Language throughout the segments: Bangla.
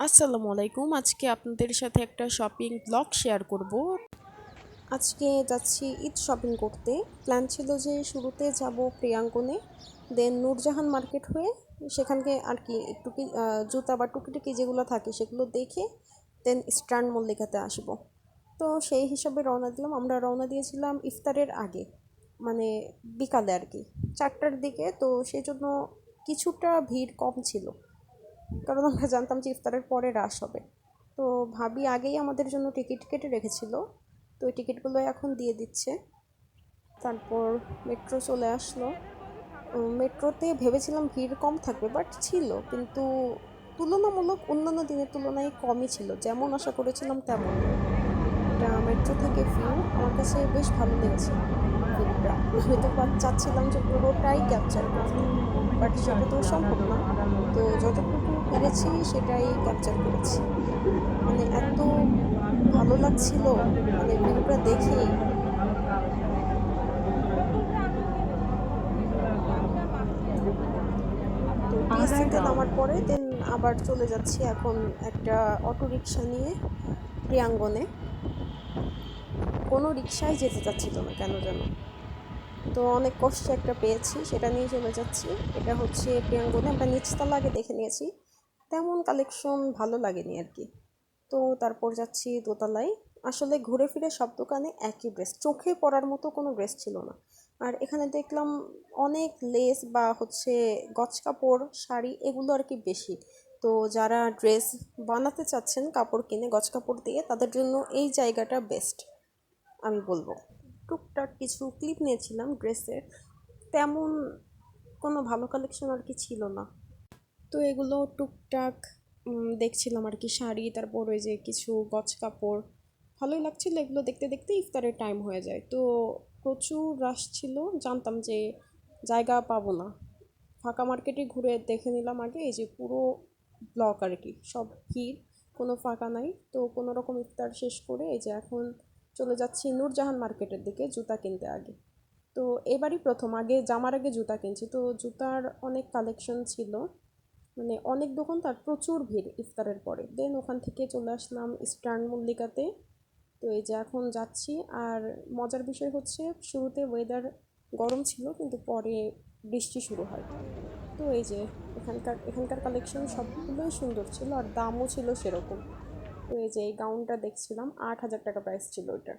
আসসালামু আলাইকুম। আজকে আপনাদের সাথে একটা শপিং ব্লগ শেয়ার করব। আজকে যাচ্ছি ঈদ শপিং করতে। প্ল্যান ছিল যে শুরুতে যাব প্রিয়াঙ্গনে, দেন নূরজাহান মার্কেট হয়ে সেখানকে আর কি একটু জুতা বা টুকিটাকি যেগুলো থাকে সেগুলো দেখে দেন স্ট্যান্ড মল্লিকাতে আসব। তো সেই হিসাবে রওনা দিলাম। আমরা রওনা দিয়েছিলাম ইফতারের আগে, মানে বিকালে আর কি 4টার দিকে। তো সেই জন্য কিছুটা ভিড় কম ছিল, কারণ আমরা জানতাম যে ইফতারের পরে রাশ হবে। তো ভাবি আগেই আমাদের জন্য টিকিট কেটে রেখেছিল, তো ওই টিকিটগুলো এখন দিয়ে দিচ্ছে। তারপর মেট্রো চলে আসলো। মেট্রোতে ভেবেছিলাম ভিড় কম থাকবে, বাট ছিল, কিন্তু তুলনামূলক অন্যান্য দিনের তুলনায় কমই ছিল, যেমন আশা করেছিলাম তেমন না। এটা মেট্রো থেকে ভিউ আমার কাছে বেশ ভালো লেগেছে। ভিউটা আমি তো চাচ্ছিলাম যে পুরোটাই ক্যাপচার করতে, বাট সেটা তো সম্ভব না। তো যতটুকু পেরেছি সেটাই ক্যাপচার করেছি। মানে এত ভালো লাগছিল, মানে ভিউটা দেখেই। তো টিএসসিতে নামার পরে দেন আবার চলে যাচ্ছি এখন একটা অটোরিকশা নিয়ে প্রিয়াঙ্গনে। কোনো রিক্সায় যেতে চাচ্ছিল না কেন যেন, তো অনেক কষ্টে একটা পেয়েছি, সেটা নিয়ে চলে যাচ্ছি। এটা হচ্ছে প্রিয়াঙ্গনে, আমরা নিচতলা আগে দেখে নিয়েছি, তেমন কালেকশন ভালো লাগেনি আর কি। তো তারপর যাচ্ছি দোতলায়। আসলে ঘুরে ফিরে সব দোকানে একই ড্রেস, চোখে পড়ার মতো কোনো ড্রেস ছিল না। আর এখানে দেখলাম অনেক লেস বা হচ্ছে গজ কাপড়, শাড়ি এগুলো আর কি বেশি। তো যারা ড্রেস বানাতে চাচ্ছেন কাপড় কিনে গজ কাপড় দিয়ে, তাদের জন্য এই জায়গাটা বেস্ট আমি বলবো। টুকটাক কিছু ক্লিপ নিয়েছিলাম ড্রেসের, তেমন কোনো ভালো কালেকশন আর কি ছিল না। তো এগুলো টুকটাক দেখছিলাম আর কি, শাড়ি, তারপর ওই যে কিছু গজ কাপড় ভালোই লাগছিল। এগুলো দেখতে দেখতে ইফতারের টাইম হয়ে যায়। তো প্রচুর রাশ ছিল, জানতাম যে জায়গা পাবো না। ফাঁকা মার্কেটে ঘুরে দেখে নিলাম আগে, এই যে পুরো ব্লক আর কি সব ভিড়, কোনো ফাঁকা নাই। তো কোনো রকম ইফতার শেষ করে এই যে এখন চলে যাচ্ছি নূরজাহান মার্কেটের দিকে জুতা কিনতে আগে। তো এবারই প্রথম, আগে জামার আগে জুতা কিনছি। তো জুতার অনেক কালেকশন ছিল, মানে অনেক দোকান, তার প্রচুর ভিড় ইফতারের পরে। দেন ওখান থেকে চলে আসলাম স্ট্যান্ড মল্লিকাতে। তো এই যে এখন যাচ্ছি। আর মজার বিষয় হচ্ছে শুরুতে ওয়েদার গরম ছিল, কিন্তু পরে বৃষ্টি শুরু হয়। তো এই যে এখানকার কালেকশন সবগুলোই সুন্দর ছিল, আর দামও ছিল সেরকম। তো এই যে এই গাউনটা দেখছিলাম, 8,000 টাকা প্রাইস ছিল ওইটার।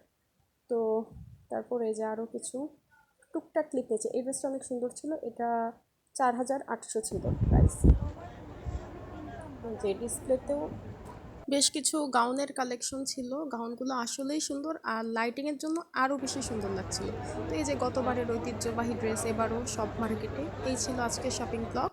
তো তারপর এই যে আরও কিছু টুকটাক ক্লিপ নিয়েছে। এই ড্রেসটা অনেক সুন্দর ছিল, এটা 4,800 ছিল প্রাইস। যে ডিসপ্লেতেও বেশ কিছু গাউনের কালেকশন ছিল, গাউনগুলো আসলেই সুন্দর, আর লাইটিংয়ের জন্য আরও বেশি সুন্দর লাগছিল। তো এই যে গতবারের ঐতিহ্যবাহী ড্রেস এবারও সব মার্কেটে। এই ছিল আজকের শপিং ব্লগ।